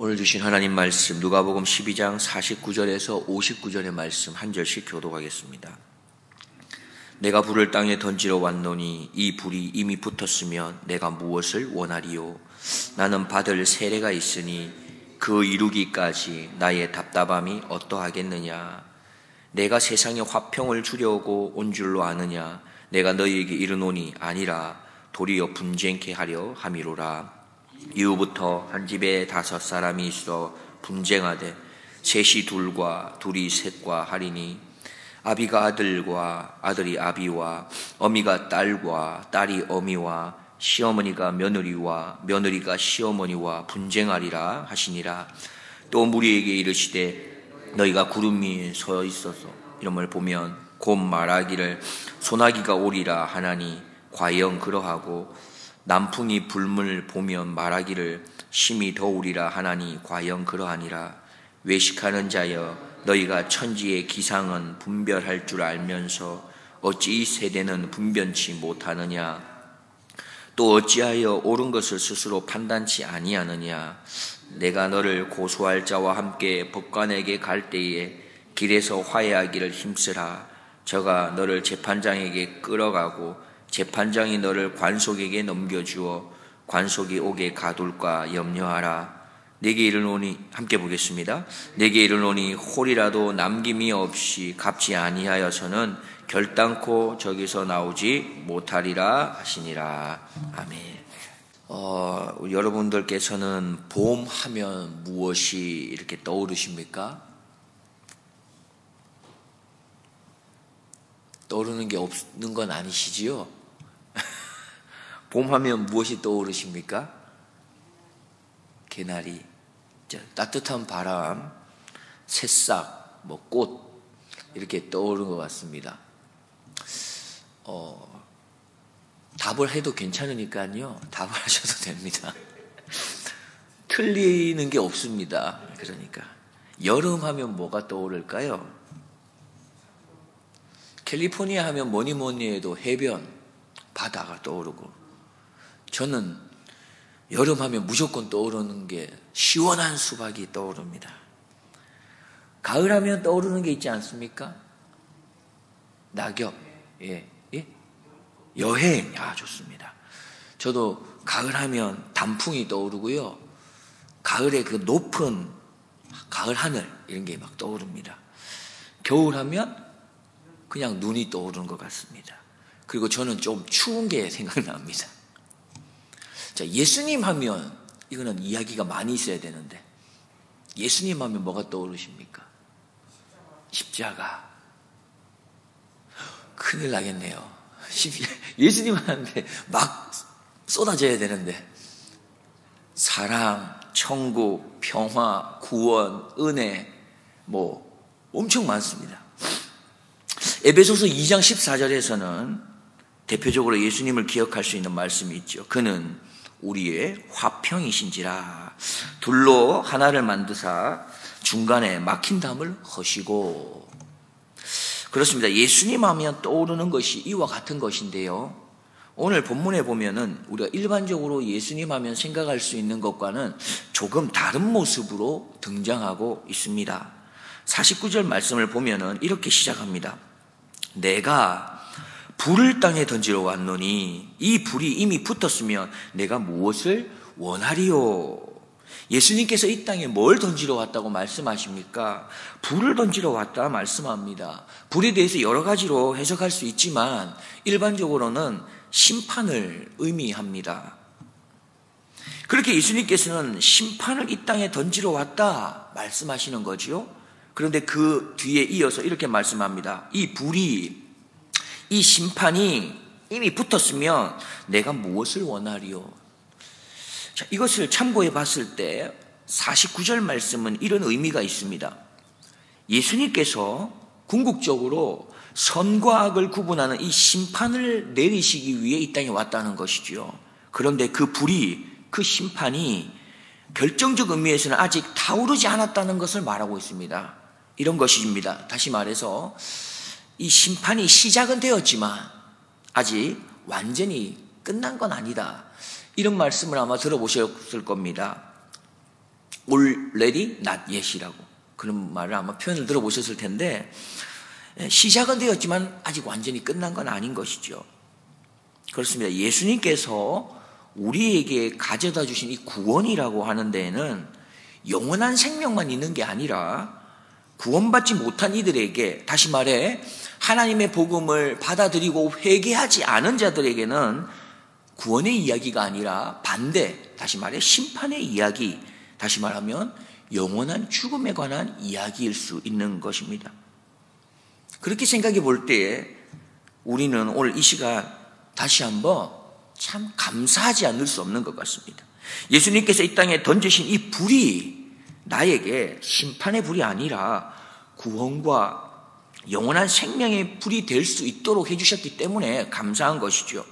오늘 주신 하나님 말씀 누가복음 12장 49절에서 59절의 말씀 한 절씩 교독하겠습니다. 내가 불을 땅에 던지러 왔노니 이 불이 이미 붙었으면 내가 무엇을 원하리요? 나는 받을 세례가 있으니 그 이루기까지 나의 답답함이 어떠하겠느냐? 내가 세상에 화평을 주려고 온 줄로 아느냐? 내가 너희에게 이르노니 아니라 도리어 분쟁케 하려 함이로라. 이후부터 한 집에 5사람이 있어 분쟁하되 셋이 둘과 둘이 셋과 하리니 아비가 아들과 아들이 아비와 어미가 딸과 딸이 어미와 시어머니가 며느리와 며느리가 시어머니와 분쟁하리라 하시니라. 또 무리에게 이르시되 너희가 구름 위에 서 있어서 이름을 보면 곧 말하기를 소나기가 오리라 하나니 과연 그러하고 남풍이 불물 보면 말하기를 심히 더우리라 하나니 과연 그러하니라. 외식하는 자여 너희가 천지의 기상은 분별할 줄 알면서 어찌 이 세대는 분변치 못하느냐? 또 어찌하여 옳은 것을 스스로 판단치 아니하느냐? 내가 너를 고소할 자와 함께 법관에게 갈 때에 길에서 화해하기를 힘쓰라. 저가 너를 재판장에게 끌어가고 재판장이 너를 관속에게 넘겨주어 관속이 오게 가둘까 염려하라. 내게 이르노니, 함께 보겠습니다. 내게 이르노니 홀이라도 남김이 없이 갚지 아니하여서는 결단코 저기서 나오지 못하리라 하시니라. 아멘. 여러분들께서는 보험하면 무엇이 이렇게 떠오르십니까? 떠오르는 게 없는 건 아니시지요? 봄하면 무엇이 떠오르십니까? 개나리, 따뜻한 바람, 새싹, 꽃 이렇게 떠오르는 것 같습니다. 답을 해도 괜찮으니까요. 답을 하셔도 됩니다. 틀리는 게 없습니다. 그러니까 여름하면 뭐가 떠오를까요? 캘리포니아 하면 뭐니 해도 해변, 바다가 떠오르고, 저는 여름하면 무조건 떠오르는 게 시원한 수박이 떠오릅니다. 가을하면 떠오르는 게 있지 않습니까? 낙엽, 여행, 좋습니다. 저도 가을하면 단풍이 떠오르고요. 가을에 그 높은 가을 하늘 이런 게 막 떠오릅니다. 겨울하면 그냥 눈이 떠오르는 것 같습니다. 그리고 저는 좀 추운 게 생각납니다. 자, 예수님 하면 이거는 이야기가 많이 있어야 되는데 예수님 하면 뭐가 떠오르십니까? 십자가. 큰일 나겠네요. 예수님한테 막 쏟아져야 되는데 사랑, 천국, 평화, 구원, 은혜 엄청 많습니다. 에베소서 2장 14절에서는 대표적으로 예수님을 기억할 수 있는 말씀이 있죠. 그는 우리의 화평이신지라 둘로 하나를 만드사 중간에 막힌 담을 허시고. 그렇습니다. 예수님 하면 떠오르는 것이 이와 같은 것인데요. 오늘 본문에 보면은 우리가 일반적으로 예수님 하면 생각할 수 있는 것과는 조금 다른 모습으로 등장하고 있습니다. 49절 말씀을 보면은 이렇게 시작합니다. 내가 불을 땅에 던지러 왔노니 이 불이 이미 붙었으면 내가 무엇을 원하리요? 예수님께서 이 땅에 뭘 던지러 왔다고 말씀하십니까? 불을 던지러 왔다 말씀합니다. 불에 대해서 여러 가지로 해석할 수 있지만 일반적으로는 심판을 의미합니다. 그렇게 예수님께서는 심판을 이 땅에 던지러 왔다 말씀하시는 거지요. 그런데 그 뒤에 이어서 이렇게 말씀합니다. 이 불이, 이 심판이 이미 붙었으면 내가 무엇을 원하리요? 자, 이것을 참고해 봤을 때 49절 말씀은 이런 의미가 있습니다. 예수님께서 궁극적으로 선과 악을 구분하는 이 심판을 내리시기 위해 이 땅에 왔다는 것이지요. 그런데 그 불이, 그 심판이 결정적 의미에서는 아직 타오르지 않았다는 것을 말하고 있습니다. 이런 것입니다. 다시 말해서 이 심판이 시작은 되었지만 아직 완전히 끝난 건 아니다. 이런 말씀을 아마 들어보셨을 겁니다. already not yet이라고 그런 말을 아마 표현을 들어보셨을 텐데 시작은 되었지만 아직 완전히 끝난 건 아닌 것이죠. 그렇습니다. 예수님께서 우리에게 가져다 주신 이 구원이라고 하는 데에는 영원한 생명만 있는 게 아니라 구원받지 못한 이들에게, 다시 말해 하나님의 복음을 받아들이고 회개하지 않은 자들에게는 구원의 이야기가 아니라 반대, 다시 말해 심판의 이야기, 다시 말하면 영원한 죽음에 관한 이야기일 수 있는 것입니다. 그렇게 생각해 볼 때에 우리는 오늘 이 시간 다시 한번 참 감사하지 않을 수 없는 것 같습니다. 예수님께서 이 땅에 던지신 이 불이 나에게 심판의 불이 아니라 구원과 영원한 생명의 불이 될 수 있도록 해주셨기 때문에 감사한 것이죠.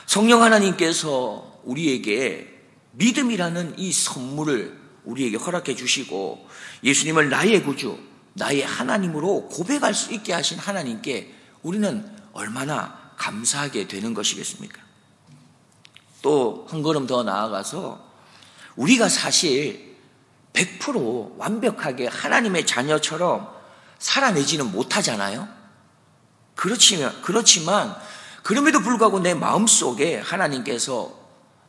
성령 하나님께서 우리에게 믿음이라는 이 선물을 우리에게 허락해 주시고 예수님을 나의 구주, 나의 하나님으로 고백할 수 있게 하신 하나님께 우리는 얼마나 감사하게 되는 것이겠습니까? 또 한 걸음 더 나아가서 우리가 사실 100% 완벽하게 하나님의 자녀처럼 살아내지는 못하잖아요. 그렇지만 그럼에도 불구하고 내 마음속에 하나님께서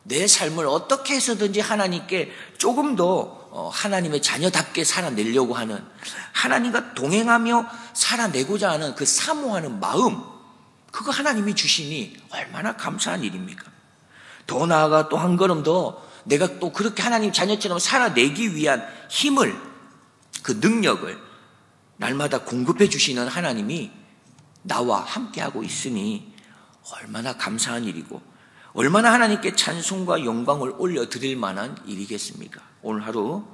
내 삶을 어떻게 해서든지 하나님께 조금 더 하나님의 자녀답게 살아내려고 하는, 하나님과 동행하며 살아내고자 하는 그 사모하는 마음, 그거 하나님이 주시니 얼마나 감사한 일입니까? 더 나아가 또 한 걸음 더 내가 또 그렇게 하나님 자녀처럼 살아내기 위한 힘을, 그 능력을 날마다 공급해 주시는 하나님이 나와 함께하고 있으니 얼마나 감사한 일이고 얼마나 하나님께 찬송과 영광을 올려드릴 만한 일이겠습니까? 오늘 하루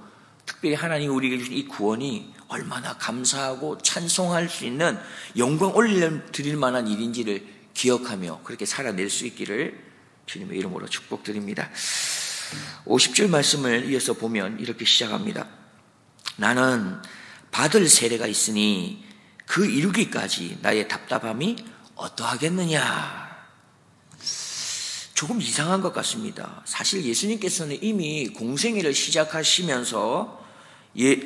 특별히 하나님이 우리에게 주신 이 구원이 얼마나 감사하고 찬송할 수 있는, 영광 올려드릴 만한 일인지를 기억하며 그렇게 살아낼 수 있기를 주님의 이름으로 축복드립니다. 50절 말씀을 이어서 보면 이렇게 시작합니다. 나는 받을 세례가 있으니 그 이루기까지 나의 답답함이 어떠하겠느냐. 조금 이상한 것 같습니다. 사실 예수님께서는 이미 공생애를 시작하시면서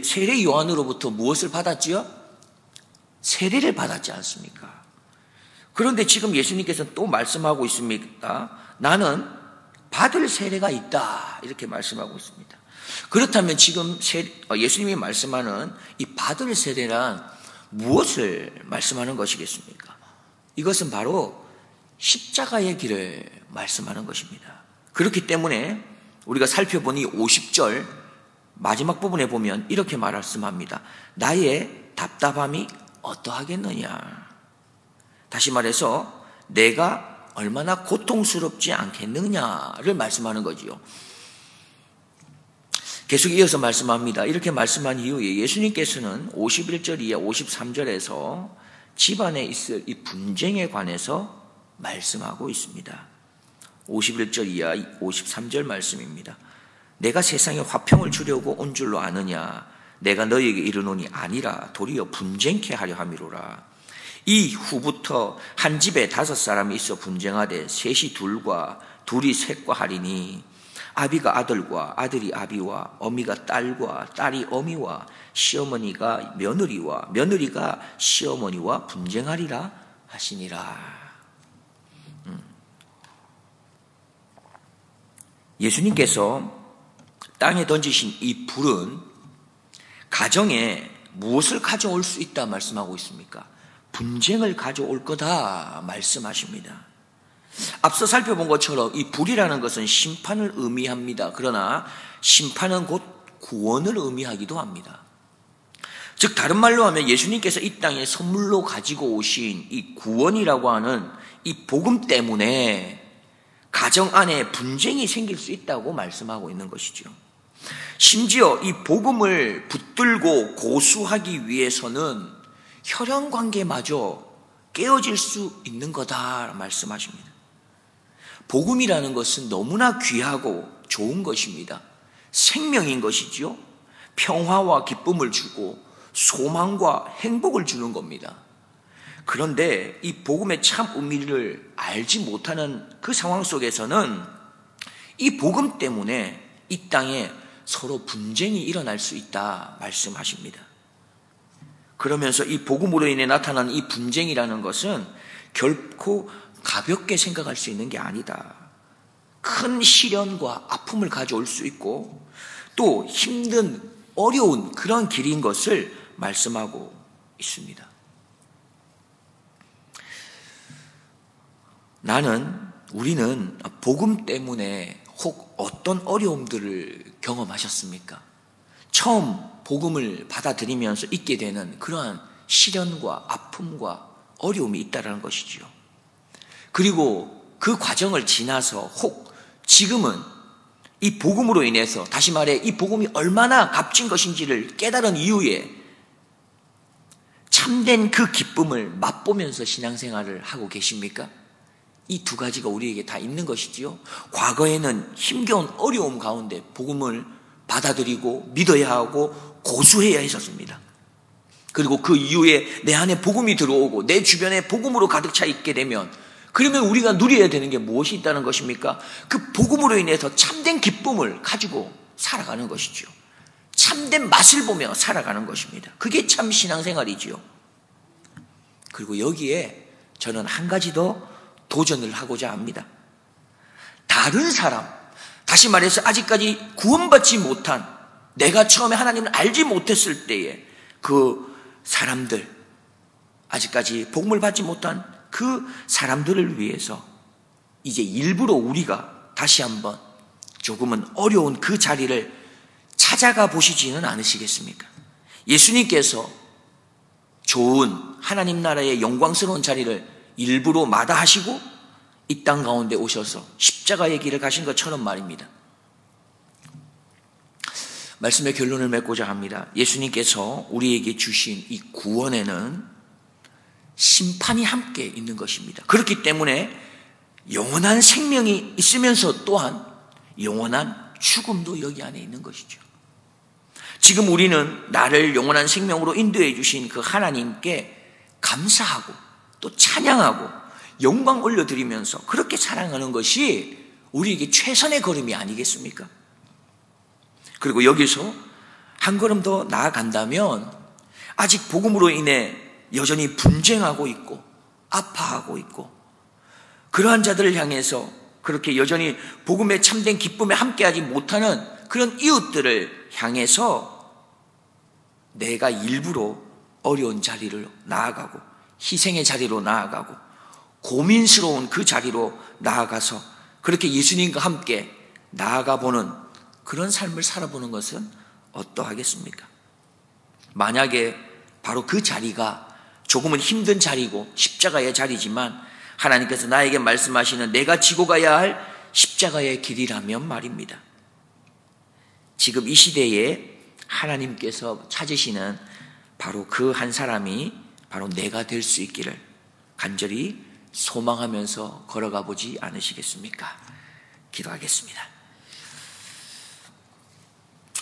세례 요한으로부터 무엇을 받았지요? 세례를 받았지 않습니까? 그런데 지금 예수님께서는 또 말씀하고 있습니다. 나는 받을 세례가 있다, 이렇게 말씀하고 있습니다. 그렇다면 지금 예수님이 말씀하는 이 받을 세례란 무엇을 말씀하는 것이겠습니까? 이것은 바로 십자가의 길을 말씀하는 것입니다. 그렇기 때문에 우리가 살펴보니 50절 마지막 부분에 보면 이렇게 말씀합니다. 나의 답답함이 어떠하겠느냐. 다시 말해서 내가 얼마나 고통스럽지 않겠느냐를 말씀하는 거지요. 계속 이어서 말씀합니다. 이렇게 말씀한 이후에 예수님께서는 51절 이하 53절에서 집안에 있을 이 분쟁에 관해서 말씀하고 있습니다. 51절 이하 53절 말씀입니다. 내가 세상에 화평을 주려고 온 줄로 아느냐. 내가 너희에게 이르노니 아니라 도리어 분쟁케 하려 함이로라. 이 후부터 한 집에 5사람이 있어 분쟁하되 셋이 둘과 둘이 셋과 하리니 아비가 아들과 아들이 아비와 어미가 딸과 딸이 어미와 시어머니가 며느리와 며느리가 시어머니와 분쟁하리라 하시니라. 예수님께서 땅에 던지신 이 불은 가정에 무엇을 가져올 수 있다 말씀하고 있습니까? 분쟁을 가져올 거다 말씀하십니다. 앞서 살펴본 것처럼 이 불이라는 것은 심판을 의미합니다. 그러나 심판은 곧 구원을 의미하기도 합니다. 즉 다른 말로 하면 예수님께서 이 땅에 선물로 가지고 오신 이 구원이라고 하는 이 복음 때문에 가정 안에 분쟁이 생길 수 있다고 말씀하고 있는 것이죠. 심지어 이 복음을 붙들고 고수하기 위해서는 혈연관계마저 깨어질 수 있는 거다 말씀하십니다. 복음이라는 것은 너무나 귀하고 좋은 것입니다. 생명인 것이지요. 평화와 기쁨을 주고 소망과 행복을 주는 겁니다. 그런데 이 복음의 참 의미를 알지 못하는 그 상황 속에서는 이 복음 때문에 이 땅에 서로 분쟁이 일어날 수 있다 말씀하십니다. 그러면서 이 복음으로 인해 나타나는 이 분쟁이라는 것은 결코 가볍게 생각할 수 있는 게 아니다. 큰 시련과 아픔을 가져올 수 있고 또 힘든 어려운 그런 길인 것을 말씀하고 있습니다. 우리는 복음 때문에 혹 어떤 어려움들을 경험하셨습니까? 처음 복음을 받아들이면서 있게 되는 그러한 시련과 아픔과 어려움이 있다는 것이죠. 그리고 그 과정을 지나서 혹 지금은 이 복음으로 인해서, 다시 말해 이 복음이 얼마나 값진 것인지를 깨달은 이후에 참된 그 기쁨을 맛보면서 신앙생활을 하고 계십니까? 이 두 가지가 우리에게 다 있는 것이지요. 과거에는 힘겨운 어려움 가운데 복음을 받아들이고 믿어야 하고 고수해야 했었습니다. 그리고 그 이후에 내 안에 복음이 들어오고 내 주변에 복음으로 가득 차 있게 되면, 그러면 우리가 누려야 되는 게 무엇이 있다는 것입니까? 그 복음으로 인해서 참된 기쁨을 가지고 살아가는 것이죠. 참된 맛을 보며 살아가는 것입니다. 그게 참 신앙생활이지요. 그리고 여기에 저는 한 가지 더 도전을 하고자 합니다. 다른 사람, 다시 말해서 아직까지 구원받지 못한, 내가 처음에 하나님을 알지 못했을 때에 그 사람들, 아직까지 복음을 받지 못한 그 사람들을 위해서 이제 일부러 우리가 다시 한번 조금은 어려운 그 자리를 찾아가 보시지는 않으시겠습니까? 예수님께서 좋은 하나님 나라의 영광스러운 자리를 일부러 마다하시고 이 땅 가운데 오셔서 십자가의 길을 가신 것처럼 말입니다. 말씀의 결론을 맺고자 합니다. 예수님께서 우리에게 주신 이 구원에는 심판이 함께 있는 것입니다. 그렇기 때문에 영원한 생명이 있으면서 또한 영원한 죽음도 여기 안에 있는 것이죠. 지금 우리는 나를 영원한 생명으로 인도해 주신 그 하나님께 감사하고 또 찬양하고 영광 올려드리면서 그렇게 사랑하는 것이 우리에게 최선의 걸음이 아니겠습니까? 그리고 여기서 한 걸음 더 나아간다면 아직 복음으로 인해 여전히 분쟁하고 있고 아파하고 있고 그러한 자들을 향해서 그렇게 여전히 복음의 참된 기쁨에 함께하지 못하는 그런 이웃들을 향해서 내가 일부러 어려운 자리를 나아가고 희생의 자리로 나아가고 고민스러운 그 자리로 나아가서 그렇게 예수님과 함께 나아가보는 그런 삶을 살아보는 것은 어떠하겠습니까? 만약에 바로 그 자리가 조금은 힘든 자리고 십자가의 자리지만 하나님께서 나에게 말씀하시는 내가 지고 가야 할 십자가의 길이라면 말입니다. 지금 이 시대에 하나님께서 찾으시는 바로 그 한 사람이 바로 내가 될 수 있기를 간절히 소망하면서 걸어가 보지 않으시겠습니까? 기도하겠습니다.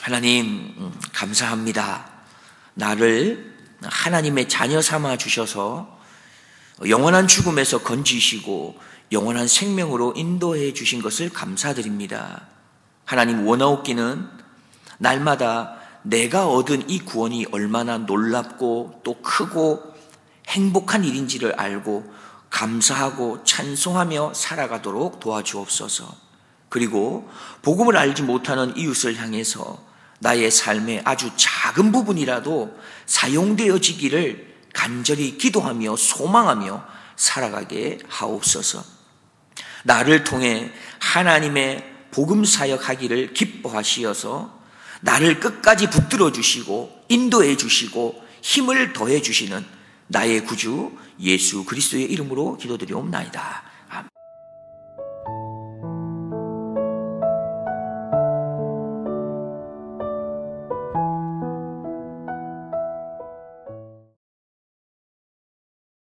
하나님 감사합니다. 나를 하나님의 자녀 삼아 주셔서 영원한 죽음에서 건지시고 영원한 생명으로 인도해 주신 것을 감사드립니다. 하나님 원하옵기는 날마다 내가 얻은 이 구원이 얼마나 놀랍고 또 크고 행복한 일인지를 알고 감사하고 찬송하며 살아가도록 도와주옵소서. 그리고 복음을 알지 못하는 이웃을 향해서 나의 삶의 아주 작은 부분이라도 사용되어지기를 간절히 기도하며 소망하며 살아가게 하옵소서. 나를 통해 하나님의 복음 사역하기를 기뻐하시어서 나를 끝까지 붙들어 주시고 인도해 주시고 힘을 더해 주시는 나의 구주 예수 그리스도의 이름으로 기도드리옵나이다.